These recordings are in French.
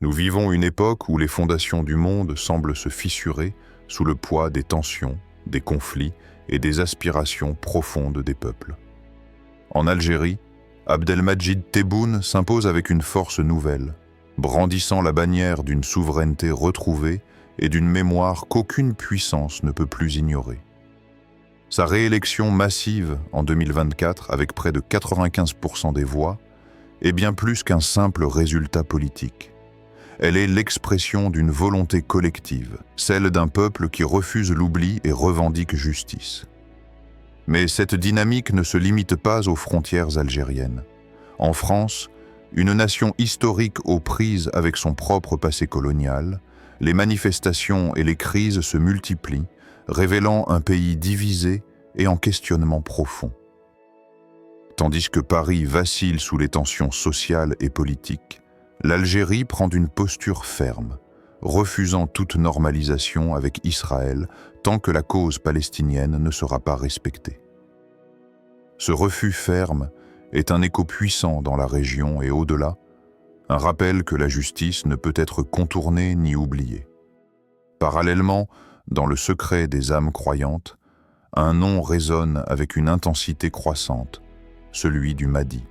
Nous vivons une époque où les fondations du monde semblent se fissurer sous le poids des tensions, des conflits et des aspirations profondes des peuples. En Algérie, Abdelmadjid Tebboune s'impose avec une force nouvelle, brandissant la bannière d'une souveraineté retrouvée et d'une mémoire qu'aucune puissance ne peut plus ignorer. Sa réélection massive en 2024, avec près de 95% des voix, est bien plus qu'un simple résultat politique. Elle est l'expression d'une volonté collective, celle d'un peuple qui refuse l'oubli et revendique justice. Mais cette dynamique ne se limite pas aux frontières algériennes. En France, une nation historique aux prises avec son propre passé colonial, les manifestations et les crises se multiplient, révélant un pays divisé et en questionnement profond. Tandis que Paris vacille sous les tensions sociales et politiques, l'Algérie prend une posture ferme, refusant toute normalisation avec Israël tant que la cause palestinienne ne sera pas respectée. Ce refus ferme est un écho puissant dans la région et au-delà, un rappel que la justice ne peut être contournée ni oubliée. Parallèlement, dans le secret des âmes croyantes, un nom résonne avec une intensité croissante, celui du Mahdi.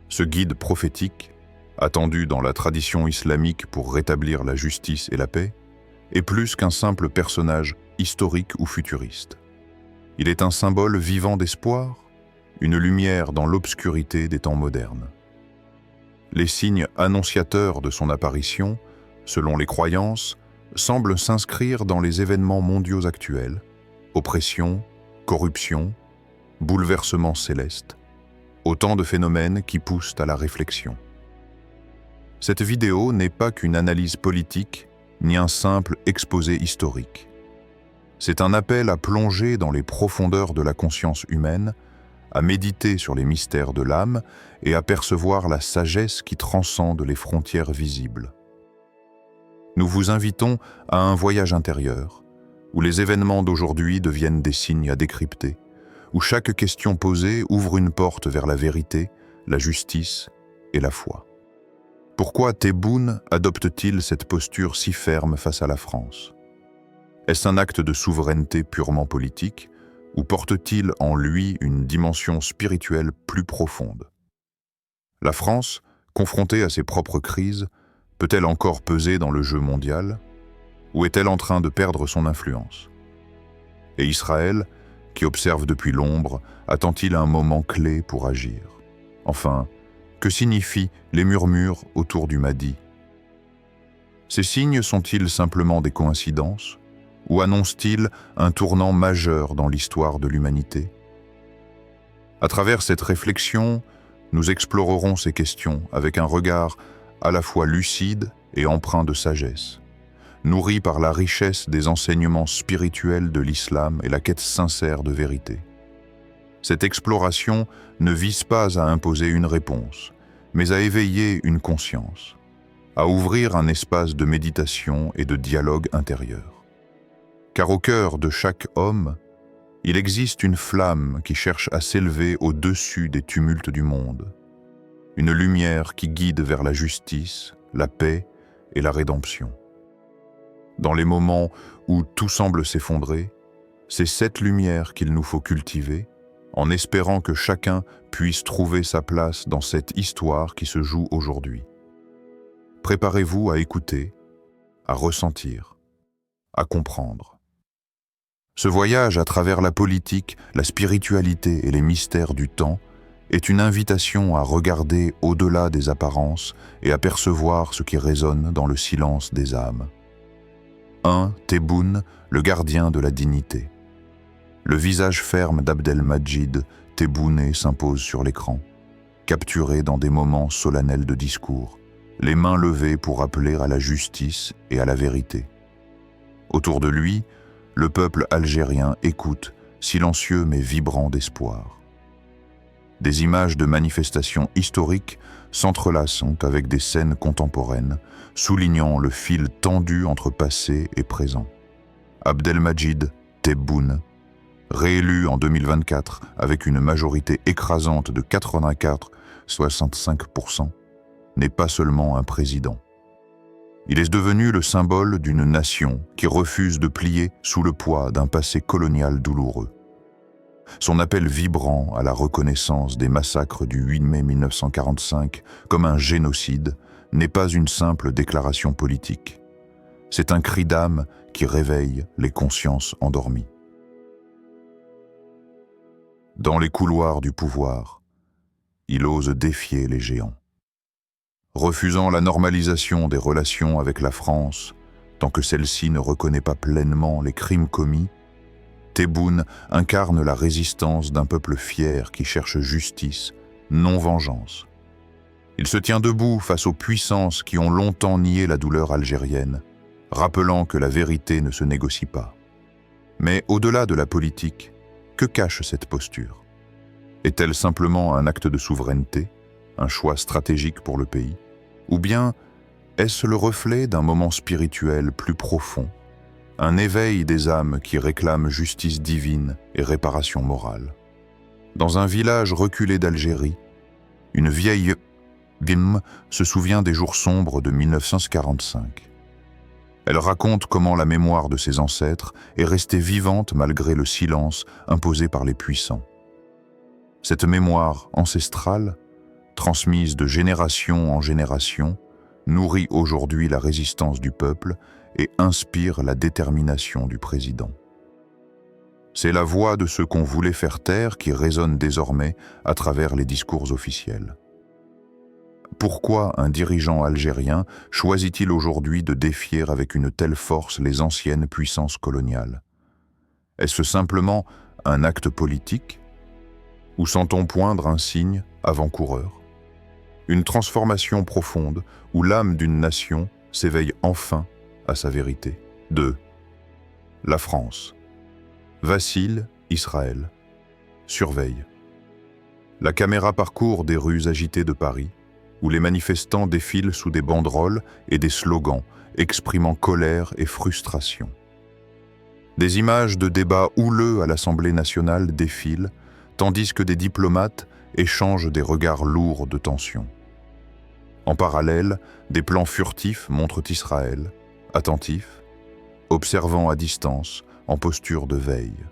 Ce guide prophétique, attendu dans la tradition islamique pour rétablir la justice et la paix, est plus qu'un simple personnage historique ou futuriste. Il est un symbole vivant d'espoir, une lumière dans l'obscurité des temps modernes. Les signes annonciateurs de son apparition, selon les croyances, semblent s'inscrire dans les événements mondiaux actuels, oppression, corruption, bouleversements célestes, autant de phénomènes qui poussent à la réflexion. Cette vidéo n'est pas qu'une analyse politique, ni un simple exposé historique. C'est un appel à plonger dans les profondeurs de la conscience humaine, à méditer sur les mystères de l'âme et à percevoir la sagesse qui transcende les frontières visibles. Nous vous invitons à un voyage intérieur, où les événements d'aujourd'hui deviennent des signes à décrypter, où chaque question posée ouvre une porte vers la vérité, la justice et la foi. Pourquoi Tebboune adopte-t-il cette posture si ferme face à la France? Est-ce un acte de souveraineté purement politique, ou porte-t-il en lui une dimension spirituelle plus profonde? La France, confrontée à ses propres crises, peut-elle encore peser dans le jeu mondial, ou est-elle en train de perdre son influence? Et Israël, qui observe depuis l'ombre, attend-il un moment clé pour agir? Enfin, que signifient les murmures autour du Mahdi? Ces signes sont-ils simplement des coïncidences, ou annoncent-ils un tournant majeur dans l'histoire de l'humanité? À travers cette réflexion, nous explorerons ces questions avec un regard à la fois lucide et empreint de sagesse, nourri par la richesse des enseignements spirituels de l'islam et la quête sincère de vérité. Cette exploration ne vise pas à imposer une réponse, mais à éveiller une conscience, à ouvrir un espace de méditation et de dialogue intérieur. Car au cœur de chaque homme, il existe une flamme qui cherche à s'élever au-dessus des tumultes du monde, une lumière qui guide vers la justice, la paix et la rédemption. Dans les moments où tout semble s'effondrer, c'est cette lumière qu'il nous faut cultiver, en espérant que chacun puisse trouver sa place dans cette histoire qui se joue aujourd'hui. Préparez-vous à écouter, à ressentir, à comprendre. Ce voyage à travers la politique, la spiritualité et les mystères du temps est une invitation à regarder au-delà des apparences et à percevoir ce qui résonne dans le silence des âmes. 1. Tebboune, le gardien de la dignité. Le visage ferme d'Abdelmadjid Tebboune s'impose sur l'écran, capturé dans des moments solennels de discours, les mains levées pour appeler à la justice et à la vérité. Autour de lui, le peuple algérien écoute, silencieux mais vibrant d'espoir. Des images de manifestations historiques s'entrelacent avec des scènes contemporaines, soulignant le fil tendu entre passé et présent. Abdelmadjid Tebboune, réélu en 2024 avec une majorité écrasante de 84,65%, n'est pas seulement un président. Il est devenu le symbole d'une nation qui refuse de plier sous le poids d'un passé colonial douloureux. Son appel vibrant à la reconnaissance des massacres du 8 mai 1945 comme un génocide n'est pas une simple déclaration politique. C'est un cri d'âme qui réveille les consciences endormies. Dans les couloirs du pouvoir, il ose défier les géants. Refusant la normalisation des relations avec la France, tant que celle-ci ne reconnaît pas pleinement les crimes commis, Tebboune incarne la résistance d'un peuple fier qui cherche justice, non vengeance. Il se tient debout face aux puissances qui ont longtemps nié la douleur algérienne, rappelant que la vérité ne se négocie pas. Mais au-delà de la politique, que cache cette posture? Est-elle simplement un acte de souveraineté, un choix stratégique pour le pays? Ou bien est-ce le reflet d'un moment spirituel plus profond, un éveil des âmes qui réclament justice divine et réparation morale? Dans un village reculé d'Algérie, une vieille Bim se souvient des jours sombres de 1945. Elle raconte comment la mémoire de ses ancêtres est restée vivante malgré le silence imposé par les puissants. Cette mémoire ancestrale, transmise de génération en génération, nourrit aujourd'hui la résistance du peuple et inspire la détermination du président. C'est la voix de ceux qu'on voulait faire taire qui résonne désormais à travers les discours officiels. Pourquoi un dirigeant algérien choisit-il aujourd'hui de défier avec une telle force les anciennes puissances coloniales? Est-ce simplement un acte politique? Ou sent-on poindre un signe avant-coureur? Une transformation profonde où l'âme d'une nation s'éveille enfin à sa vérité. 2. La France. Vacille, Israël. Surveille. La caméra parcourt des rues agitées de Paris, où les manifestants défilent sous des banderoles et des slogans exprimant colère et frustration. Des images de débats houleux à l'Assemblée nationale défilent, tandis que des diplomates échangent des regards lourds de tension. En parallèle, des plans furtifs montrent Israël, attentif, observant à distance, en posture de veille.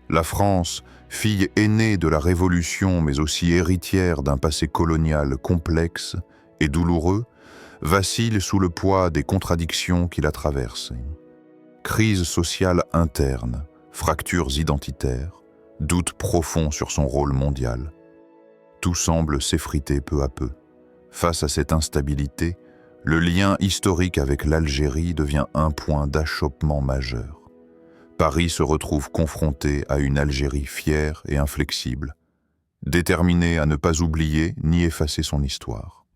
La France, fille aînée de la Révolution mais aussi héritière d'un passé colonial complexe et douloureux, vacille sous le poids des contradictions qui la traversent. Crise sociale interne, fractures identitaires, doutes profonds sur son rôle mondial. Tout semble s'effriter peu à peu. Face à cette instabilité, le lien historique avec l'Algérie devient un point d'achoppement majeur. Paris se retrouve confronté à une Algérie fière et inflexible, déterminée à ne pas oublier ni effacer son histoire.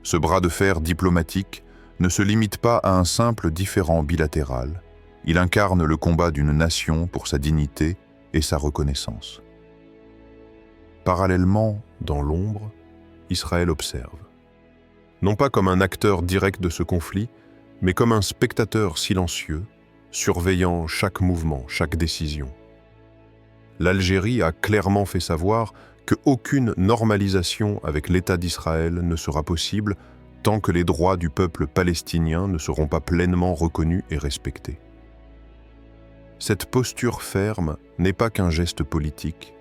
Ce bras de fer diplomatique ne se limite pas à un simple différend bilatéral. Il incarne le combat d'une nation pour sa dignité et sa reconnaissance. Parallèlement, dans l'ombre, Israël observe. Non pas comme un acteur direct de ce conflit, mais comme un spectateur silencieux, surveillant chaque mouvement, chaque décision. L'Algérie a clairement fait savoir qu'aucune normalisation avec l'État d'Israël ne sera possible tant que les droits du peuple palestinien ne seront pas pleinement reconnus et respectés. Cette posture ferme n'est pas qu'un geste politique,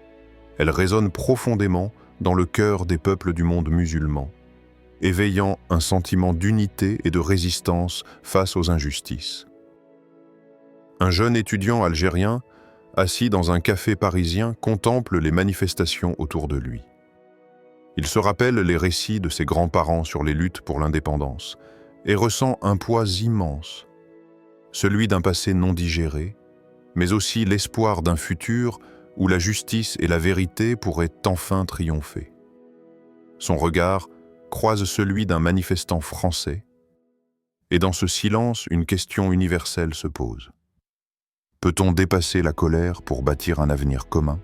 elle résonne profondément dans le cœur des peuples du monde musulman, éveillant un sentiment d'unité et de résistance face aux injustices. Un jeune étudiant algérien, assis dans un café parisien, contemple les manifestations autour de lui. Il se rappelle les récits de ses grands-parents sur les luttes pour l'indépendance et ressent un poids immense, celui d'un passé non digéré, mais aussi l'espoir d'un futur où la justice et la vérité pourraient enfin triompher. Son regard croise celui d'un manifestant français, et dans ce silence, une question universelle se pose. Peut-on dépasser la colère pour bâtir un avenir commun?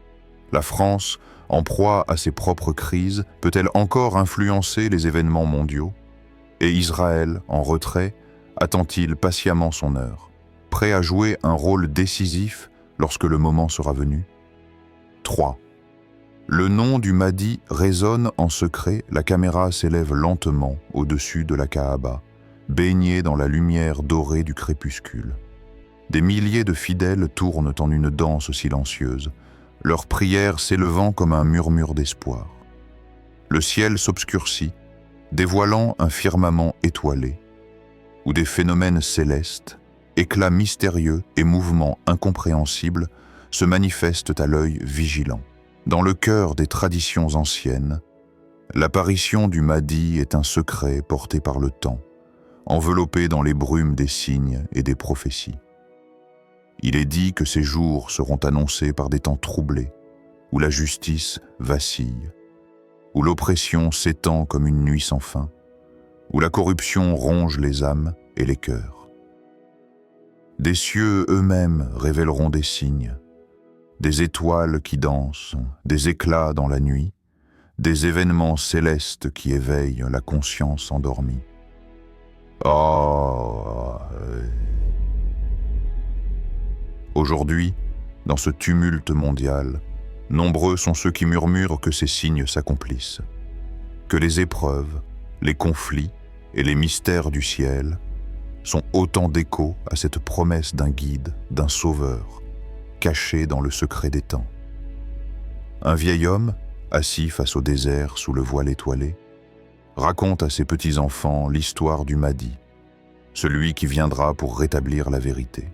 La France, en proie à ses propres crises, peut-elle encore influencer les événements mondiaux? Et Israël, en retrait, attend-il patiemment son heure, prêt à jouer un rôle décisif lorsque le moment sera venu? 3. Le nom du Mahdi résonne en secret, la caméra s'élève lentement au-dessus de la Kaaba, baignés dans la lumière dorée du crépuscule. Des milliers de fidèles tournent en une danse silencieuse, leurs prières s'élevant comme un murmure d'espoir. Le ciel s'obscurcit, dévoilant un firmament étoilé, où des phénomènes célestes, éclats mystérieux et mouvements incompréhensibles se manifestent à l'œil vigilant. Dans le cœur des traditions anciennes, l'apparition du Mahdi est un secret porté par le temps, enveloppé dans les brumes des signes et des prophéties. Il est dit que ces jours seront annoncés par des temps troublés, où la justice vacille, où l'oppression s'étend comme une nuit sans fin, où la corruption ronge les âmes et les cœurs. Des cieux eux-mêmes révéleront des signes, des étoiles qui dansent, des éclats dans la nuit, des événements célestes qui éveillent la conscience endormie. Aujourd'hui, dans ce tumulte mondial, nombreux sont ceux qui murmurent que ces signes s'accomplissent, que les épreuves, les conflits et les mystères du ciel sont autant d'échos à cette promesse d'un guide, d'un sauveur, caché dans le secret des temps. Un vieil homme, assis face au désert sous le voile étoilé, raconte à ses petits-enfants l'histoire du Mahdi, celui qui viendra pour rétablir la vérité.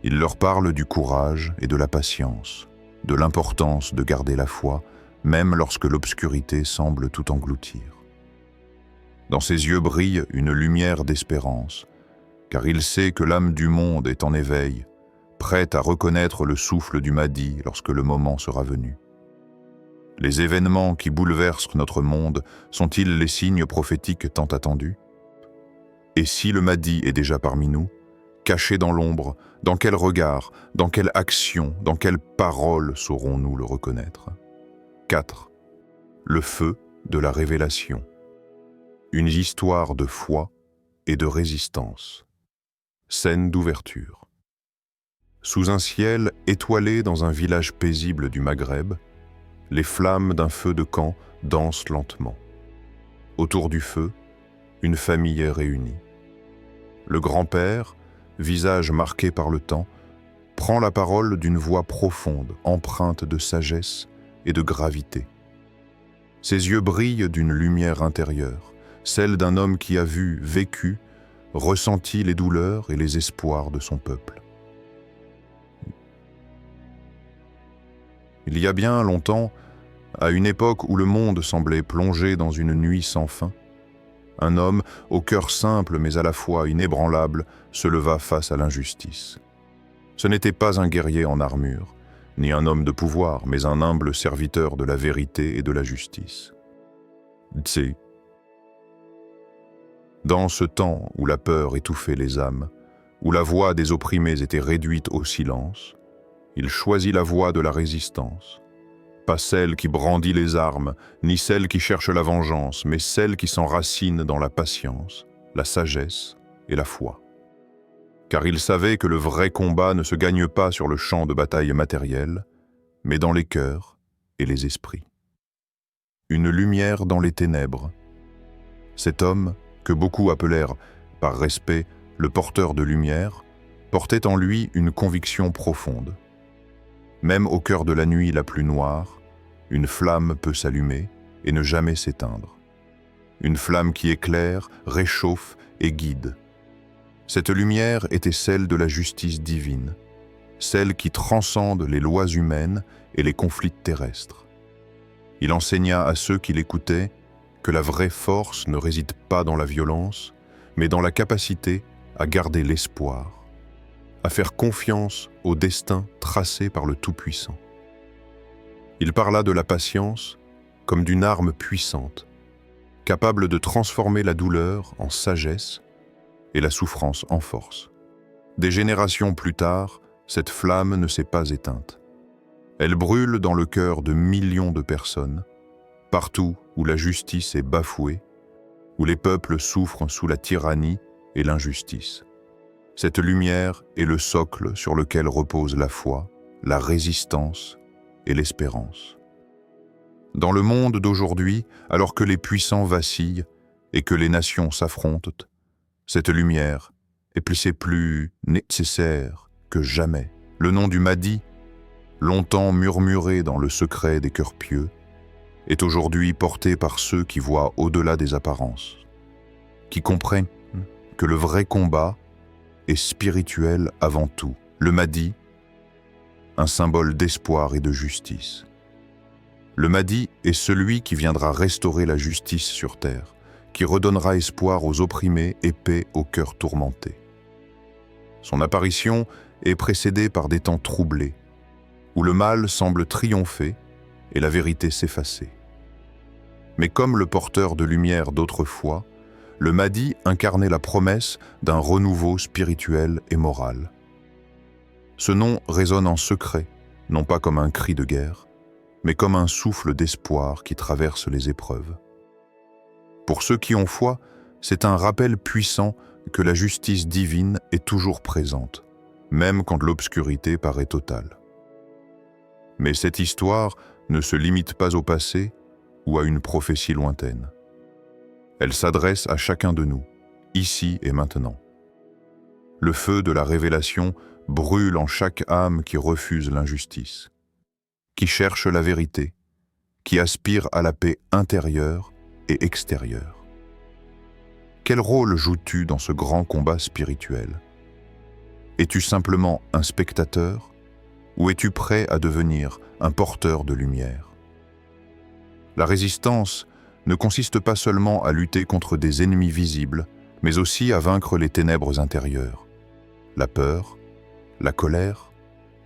Il leur parle du courage et de la patience, de l'importance de garder la foi, même lorsque l'obscurité semble tout engloutir. Dans ses yeux brille une lumière d'espérance, car il sait que l'âme du monde est en éveil, prête à reconnaître le souffle du Mahdi lorsque le moment sera venu. Les événements qui bouleversent notre monde sont-ils les signes prophétiques tant attendus? Et si le Mahdi est déjà parmi nous, caché dans l'ombre, dans quel regard, dans quelle action, dans quelle parole saurons-nous le reconnaître? 4. Le feu de la révélation. Une histoire de foi et de résistance. Scène d'ouverture. Sous un ciel étoilé dans un village paisible du Maghreb, les flammes d'un feu de camp dansent lentement. Autour du feu, une famille est réunie. Le grand-père, visage marqué par le temps, prend la parole d'une voix profonde, empreinte de sagesse et de gravité. Ses yeux brillent d'une lumière intérieure, celle d'un homme qui a vu, vécu, ressenti les douleurs et les espoirs de son peuple. Il y a bien longtemps, à une époque où le monde semblait plongé dans une nuit sans fin, un homme, au cœur simple mais à la fois inébranlable, se leva face à l'injustice. Ce n'était pas un guerrier en armure, ni un homme de pouvoir, mais un humble serviteur de la vérité et de la justice. Tse. Dans ce temps où la peur étouffait les âmes, où la voix des opprimés était réduite au silence, il choisit la voie de la résistance. Pas celle qui brandit les armes, ni celle qui cherche la vengeance, mais celle qui s'enracine dans la patience, la sagesse et la foi. Car il savait que le vrai combat ne se gagne pas sur le champ de bataille matériel, mais dans les cœurs et les esprits. Une lumière dans les ténèbres. Cet homme, que beaucoup appelèrent, par respect, le porteur de lumière, portait en lui une conviction profonde. Même au cœur de la nuit la plus noire, une flamme peut s'allumer et ne jamais s'éteindre. Une flamme qui éclaire, réchauffe et guide. Cette lumière était celle de la justice divine, celle qui transcende les lois humaines et les conflits terrestres. Il enseigna à ceux qui l'écoutaient que la vraie force ne réside pas dans la violence, mais dans la capacité à garder l'espoir, à faire confiance au destin tracé par le Tout-Puissant. Il parla de la patience comme d'une arme puissante, capable de transformer la douleur en sagesse et la souffrance en force. Des générations plus tard, cette flamme ne s'est pas éteinte. Elle brûle dans le cœur de millions de personnes, partout où la justice est bafouée, où les peuples souffrent sous la tyrannie et l'injustice. Cette lumière est le socle sur lequel repose la foi, la résistance et l'espérance. Dans le monde d'aujourd'hui, alors que les puissants vacillent et que les nations s'affrontent, Cette lumière c'est plus nécessaire que jamais. Le nom du Mahdi, longtemps murmuré dans le secret des cœurs pieux, est aujourd'hui porté par ceux qui voient au-delà des apparences, qui comprennent que le vrai combat est spirituel avant tout. Le Mahdi, un symbole d'espoir et de justice. Le Mahdi est celui qui viendra restaurer la justice sur terre, qui redonnera espoir aux opprimés et paix aux cœurs tourmentés. Son apparition est précédée par des temps troublés, où le mal semble triompher et la vérité s'effacer. Mais comme le porteur de lumière d'autrefois, le Mahdi incarnait la promesse d'un renouveau spirituel et moral. Ce nom résonne en secret, non pas comme un cri de guerre, mais comme un souffle d'espoir qui traverse les épreuves. Pour ceux qui ont foi, c'est un rappel puissant que la justice divine est toujours présente, même quand l'obscurité paraît totale. Mais cette histoire ne se limite pas au passé ou à une prophétie lointaine. Elle s'adresse à chacun de nous, ici et maintenant. Le feu de la révélation brûle en chaque âme qui refuse l'injustice, qui cherche la vérité, qui aspire à la paix intérieure et extérieure. Quel rôle joues-tu dans ce grand combat spirituel? Es-tu simplement un spectateur ou es-tu prêt à devenir un porteur de lumière? La résistance ne consiste pas seulement à lutter contre des ennemis visibles, mais aussi à vaincre les ténèbres intérieures, la peur, la colère,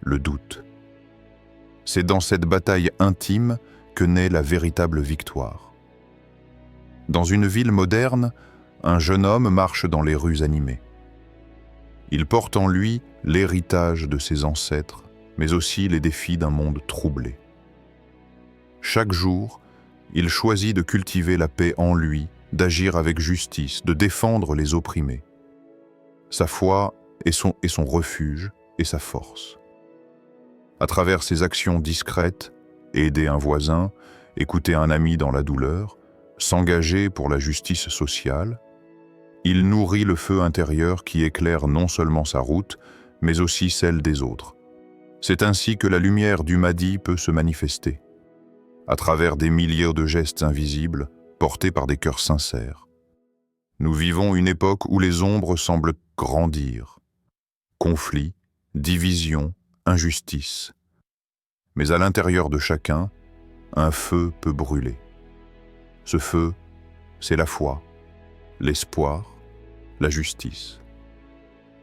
le doute. C'est dans cette bataille intime que naît la véritable victoire. Dans une ville moderne, un jeune homme marche dans les rues animées. Il porte en lui l'héritage de ses ancêtres, mais aussi les défis d'un monde troublé. Chaque jour, il choisit de cultiver la paix en lui, d'agir avec justice, de défendre les opprimés. Sa foi est son refuge et sa force. À travers ses actions discrètes, aider un voisin, écouter un ami dans la douleur, s'engager pour la justice sociale, il nourrit le feu intérieur qui éclaire non seulement sa route, mais aussi celle des autres. C'est ainsi que la lumière du Mahdi peut se manifester, à travers des milliers de gestes invisibles portés par des cœurs sincères. Nous vivons une époque où les ombres semblent grandir. Conflits, divisions, injustice. Mais à l'intérieur de chacun, un feu peut brûler. Ce feu, c'est la foi, l'espoir, la justice.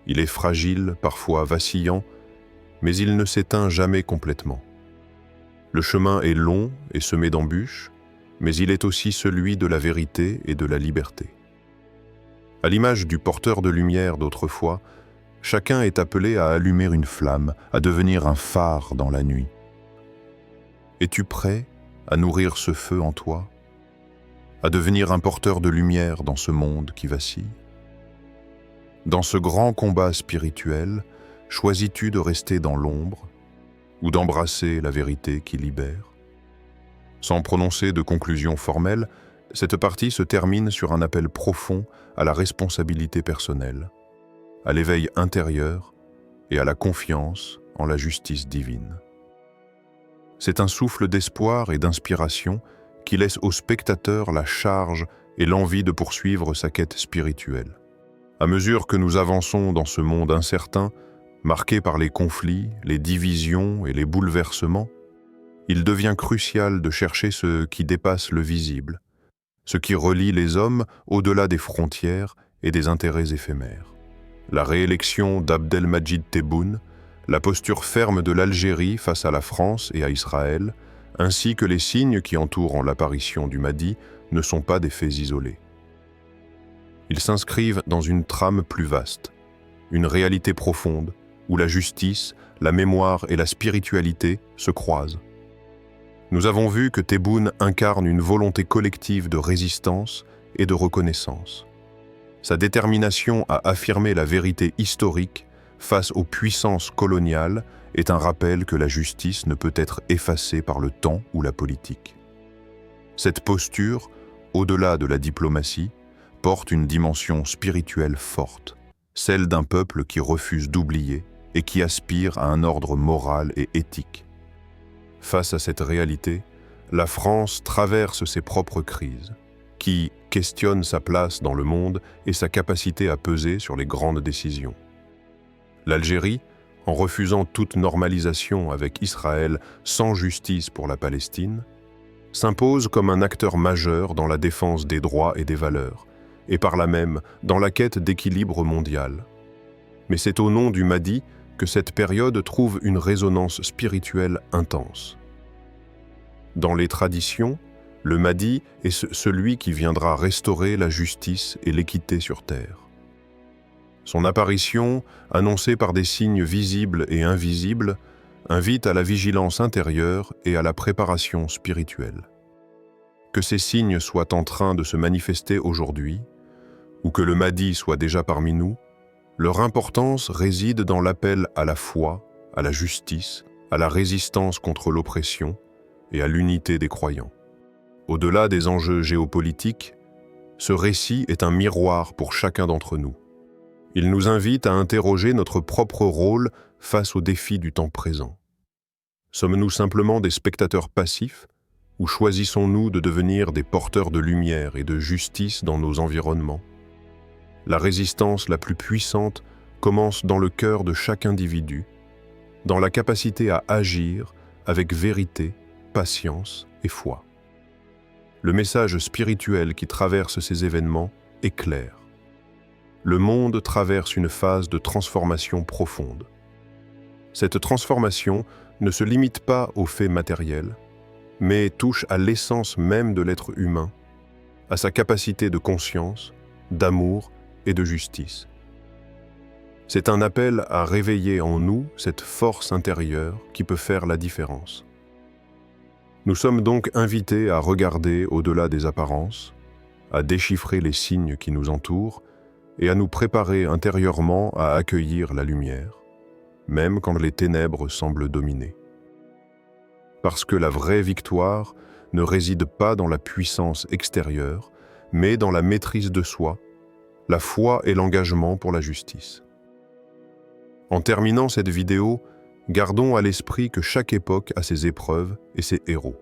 Il est fragile, parfois vacillant, mais il ne s'éteint jamais complètement. Le chemin est long et semé d'embûches, mais il est aussi celui de la vérité et de la liberté. À l'image du porteur de lumière d'autrefois, chacun est appelé à allumer une flamme, à devenir un phare dans la nuit. Es-tu prêt à nourrir ce feu en toi, à devenir un porteur de lumière dans ce monde qui vacille? Dans ce grand combat spirituel, choisis-tu de rester dans l'ombre ou d'embrasser la vérité qui libère? Sans prononcer de conclusion formelle, cette partie se termine sur un appel profond à la responsabilité personnelle, à l'éveil intérieur et à la confiance en la justice divine. C'est un souffle d'espoir et d'inspiration qui laisse au spectateur la charge et l'envie de poursuivre sa quête spirituelle. À mesure que nous avançons dans ce monde incertain, marqué par les conflits, les divisions et les bouleversements, il devient crucial de chercher ce qui dépasse le visible, ce qui relie les hommes au-delà des frontières et des intérêts éphémères. La réélection d'Abdelmadjid Tebboune, la posture ferme de l'Algérie face à la France et à Israël, ainsi que les signes qui entourent l'apparition du Mahdi ne sont pas des faits isolés. Ils s'inscrivent dans une trame plus vaste, une réalité profonde où la justice, la mémoire et la spiritualité se croisent. Nous avons vu que Tebboune incarne une volonté collective de résistance et de reconnaissance. Sa détermination à affirmer la vérité historique face aux puissances coloniales est un rappel que la justice ne peut être effacée par le temps ou la politique. Cette posture, au-delà de la diplomatie, porte une dimension spirituelle forte, celle d'un peuple qui refuse d'oublier et qui aspire à un ordre moral et éthique. Face à cette réalité, la France traverse ses propres crises, qui questionnent sa place dans le monde et sa capacité à peser sur les grandes décisions. L'Algérie, en refusant toute normalisation avec Israël sans justice pour la Palestine, s'impose comme un acteur majeur dans la défense des droits et des valeurs, et par là même dans la quête d'équilibre mondial. Mais c'est au nom du Mahdi que cette période trouve une résonance spirituelle intense. Dans les traditions, le Mahdi est celui qui viendra restaurer la justice et l'équité sur terre. Son apparition, annoncée par des signes visibles et invisibles, invite à la vigilance intérieure et à la préparation spirituelle. Que ces signes soient en train de se manifester aujourd'hui, ou que le Mahdi soit déjà parmi nous, leur importance réside dans l'appel à la foi, à la justice, à la résistance contre l'oppression et à l'unité des croyants. Au-delà des enjeux géopolitiques, ce récit est un miroir pour chacun d'entre nous. Il nous invite à interroger notre propre rôle face aux défis du temps présent. Sommes-nous simplement des spectateurs passifs ou choisissons-nous de devenir des porteurs de lumière et de justice dans nos environnements? La résistance la plus puissante commence dans le cœur de chaque individu, dans la capacité à agir avec vérité, patience et foi. Le message spirituel qui traverse ces événements est clair. Le monde traverse une phase de transformation profonde. Cette transformation ne se limite pas aux faits matériels, mais touche à l'essence même de l'être humain, à sa capacité de conscience, d'amour et de justice. C'est un appel à réveiller en nous cette force intérieure qui peut faire la différence. Nous sommes donc invités à regarder au-delà des apparences, à déchiffrer les signes qui nous entourent et à nous préparer intérieurement à accueillir la lumière, même quand les ténèbres semblent dominer. Parce que la vraie victoire ne réside pas dans la puissance extérieure, mais dans la maîtrise de soi, la foi et l'engagement pour la justice. En terminant cette vidéo, gardons à l'esprit que chaque époque a ses épreuves et ses héros.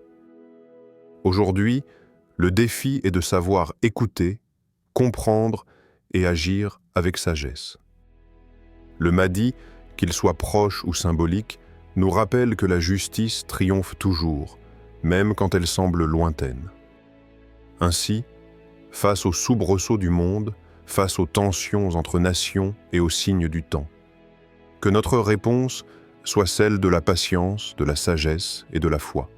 Aujourd'hui, le défi est de savoir écouter, comprendre et agir avec sagesse. Le Mahdi, qu'il soit proche ou symbolique, nous rappelle que la justice triomphe toujours, même quand elle semble lointaine. Ainsi, face aux soubresauts du monde, face aux tensions entre nations et aux signes du temps, que notre réponse soit celle de la patience, de la sagesse et de la foi.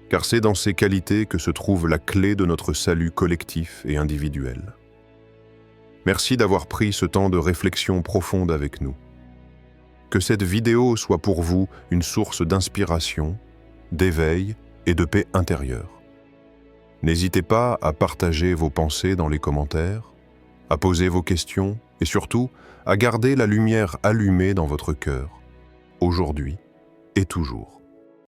Car c'est dans ces qualités que se trouve la clé de notre salut collectif et individuel. Merci d'avoir pris ce temps de réflexion profonde avec nous. Que cette vidéo soit pour vous une source d'inspiration, d'éveil et de paix intérieure. N'hésitez pas à partager vos pensées dans les commentaires, à poser vos questions et surtout à garder la lumière allumée dans votre cœur, aujourd'hui et toujours.